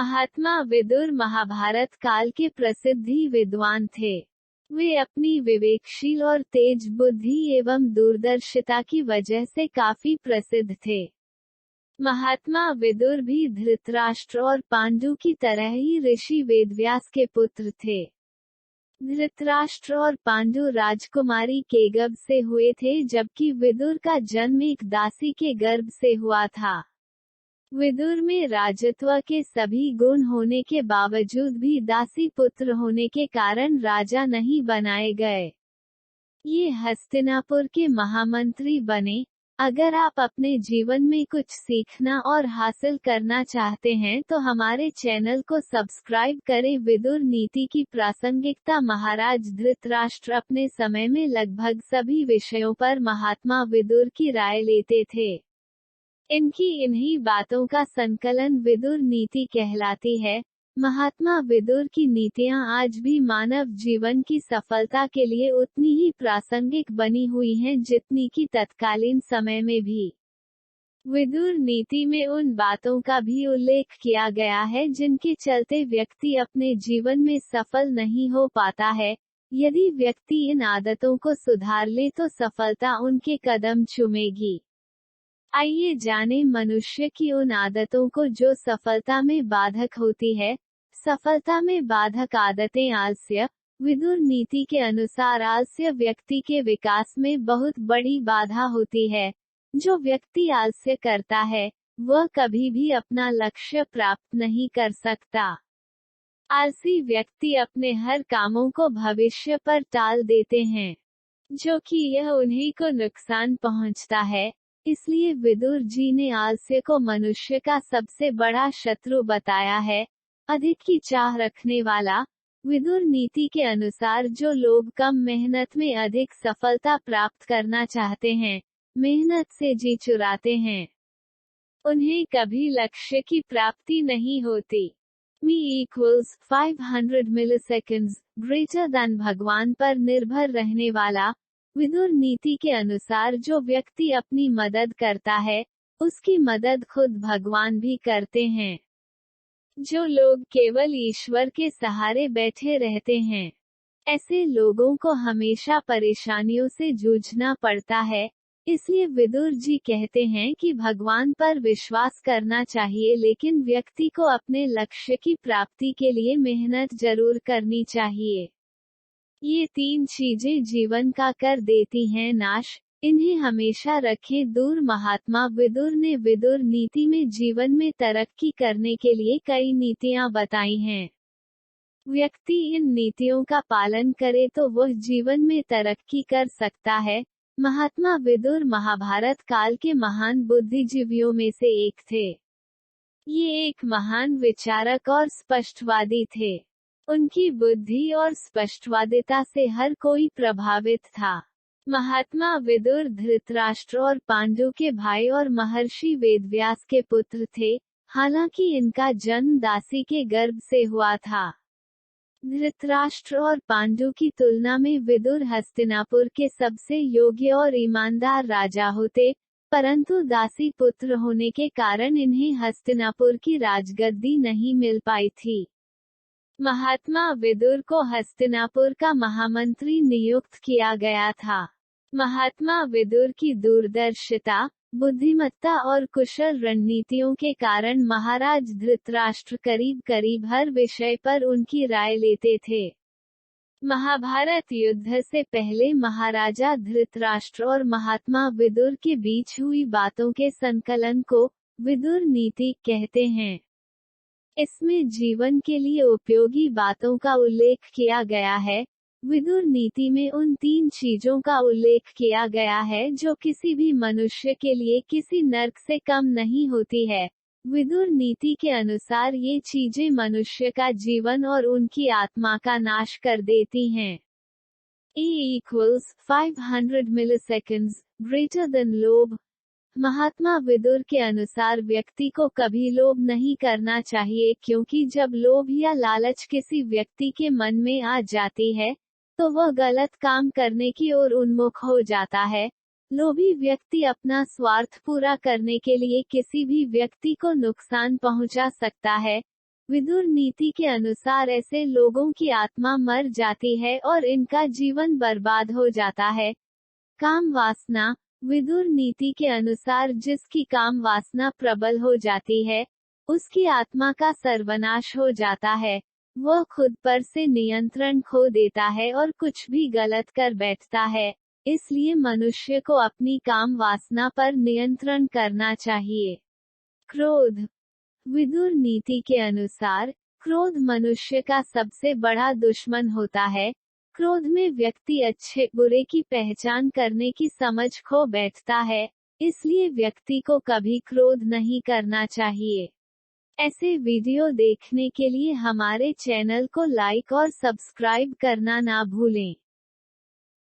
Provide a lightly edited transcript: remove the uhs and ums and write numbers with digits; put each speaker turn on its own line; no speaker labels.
महात्मा विदुर महाभारत काल के प्रसिद्ध ही विद्वान थे। वे अपनी विवेकशील और तेज बुद्धि एवं दूरदर्शिता की वजह से काफी प्रसिद्ध थे। महात्मा विदुर भी धृतराष्ट्र और पांडु की तरह ही ऋषि वेदव्यास के पुत्र थे। धृतराष्ट्र और पांडु राजकुमारी के गर्भ से हुए थे, जबकि विदुर का जन्म एक दासी के गर्भ से हुआ था। विदुर में राजत्व के सभी गुण होने के बावजूद भी दासी पुत्र होने के कारण राजा नहीं बनाए गए। ये हस्तिनापुर के महामंत्री बने। अगर आप अपने जीवन में कुछ सीखना और हासिल करना चाहते हैं तो हमारे चैनल को सब्सक्राइब करें। विदुर नीति की प्रासंगिकता। महाराज धृतराष्ट्र अपने समय में लगभग सभी विषयों पर महात्मा विदुर की राय लेते थे। इनकी इन्हीं बातों का संकलन विदुर नीति कहलाती है। महात्मा विदुर की नीतियां आज भी मानव जीवन की सफलता के लिए उतनी ही प्रासंगिक बनी हुई हैं जितनी कि तत्कालीन समय में भी। विदुर नीति में उन बातों का भी उल्लेख किया गया है जिनके चलते व्यक्ति अपने जीवन में सफल नहीं हो पाता है। यदि व्यक्ति इन आदतों को सुधार ले तो सफलता उनके कदम चूमेगी। आइए जानें मनुष्य की उन आदतों को जो सफलता में बाधक होती है। सफलता में बाधक आदतें। आलस्य। विदुर नीति के अनुसार आलस्य व्यक्ति के विकास में बहुत बड़ी बाधा होती है। जो व्यक्ति आलस्य करता है वह कभी भी अपना लक्ष्य प्राप्त नहीं कर सकता। आलसी व्यक्ति अपने हर कामों को भविष्य पर टाल देते हैं, जो कि यह उन्हीं को नुकसान पहुंचता है। इसलिए विदुर जी ने आलस्य को मनुष्य का सबसे बड़ा शत्रु बताया है। अधिक की चाह रखने वाला। विदुर नीति के अनुसार जो लोग कम मेहनत में अधिक सफलता प्राप्त करना चाहते हैं, मेहनत से जी चुराते हैं, उन्हें कभी लक्ष्य की प्राप्ति नहीं होती। मी इक्वल्स 500 मिलीसेकंड्स ग्रेटर देन भगवान पर निर्भर रहने वाला। विदुर नीति के अनुसार जो व्यक्ति अपनी मदद करता है उसकी मदद खुद भगवान भी करते हैं। जो लोग केवल ईश्वर के सहारे बैठे रहते हैं, ऐसे लोगों को हमेशा परेशानियों से जूझना पड़ता है। इसलिए विदुर जी कहते हैं कि भगवान पर विश्वास करना चाहिए, लेकिन व्यक्ति को अपने लक्ष्य की प्राप्ति के लिए मेहनत जरूर करनी चाहिए। ये तीन चीजें जीवन का कर देती हैं नाश। इन्हें हमेशा रखें दूर। महात्मा विदुर ने विदुर नीति में जीवन में तरक्की करने के लिए कई नीतियां बताई हैं। व्यक्ति इन नीतियों का पालन करे तो वह जीवन में तरक्की कर सकता है। महात्मा विदुर महाभारत काल के महान बुद्धिजीवियों में से एक थे। ये एक महान विचारक और स्पष्टवादी थे। उनकी बुद्धि और स्पष्टवादिता से हर कोई प्रभावित था। महात्मा विदुर धृतराष्ट्र और पांडु के भाई और महर्षि वेदव्यास के पुत्र थे। हालांकि इनका जन्म दासी के गर्भ से हुआ था। धृतराष्ट्र और पांडु की तुलना में विदुर हस्तिनापुर के सबसे योग्य और ईमानदार राजा होते, परंतु दासी पुत्र होने के कारण इन्हें हस्तिनापुर की राजगद्दी नहीं मिल पाई थी। महात्मा विदुर को हस्तिनापुर का महामंत्री नियुक्त किया गया था। महात्मा विदुर की दूरदर्शिता, बुद्धिमत्ता और कुशल रणनीतियों के कारण महाराज धृतराष्ट्र करीब करीब हर विषय पर उनकी राय लेते थे। महाभारत युद्ध से पहले महाराजा धृतराष्ट्र और महात्मा विदुर के बीच हुई बातों के संकलन को विदुर नीति कहते हैं। इसमें जीवन के लिए उपयोगी बातों का उल्लेख किया गया है। विदुर नीति में उन तीन चीजों का उल्लेख किया गया है जो किसी भी मनुष्य के लिए किसी नर्क से कम नहीं होती है। विदुर नीति के अनुसार ये चीजें मनुष्य का जीवन और उनकी आत्मा का नाश कर देती हैं। E equals 500 milliseconds greater than लोभ। महात्मा विदुर के अनुसार व्यक्ति को कभी लोभ नहीं करना चाहिए, क्योंकि जब लोभ या लालच किसी व्यक्ति के मन में आ जाती है तो वह गलत काम करने की ओर उन्मुख हो जाता है। लोभी व्यक्ति अपना स्वार्थ पूरा करने के लिए किसी भी व्यक्ति को नुकसान पहुंचा सकता है। विदुर नीति के अनुसार ऐसे लोगों की आत्मा मर जाती है और इनका जीवन बर्बाद हो जाता है। काम वासना। विदुर नीति के अनुसार जिसकी काम वासना प्रबल हो जाती है, उसकी आत्मा का सर्वनाश हो जाता है। वह खुद पर से नियंत्रण खो देता है और कुछ भी गलत कर बैठता है। इसलिए मनुष्य को अपनी काम वासना पर नियंत्रण करना चाहिए। क्रोध। विदुर नीति के अनुसार क्रोध मनुष्य का सबसे बड़ा दुश्मन होता है। क्रोध में व्यक्ति अच्छे बुरे की पहचान करने की समझ खो बैठता है, इसलिए व्यक्ति को कभी क्रोध नहीं करना चाहिए। ऐसे वीडियो देखने के लिए हमारे चैनल को लाइक और सब्सक्राइब करना ना भूलें।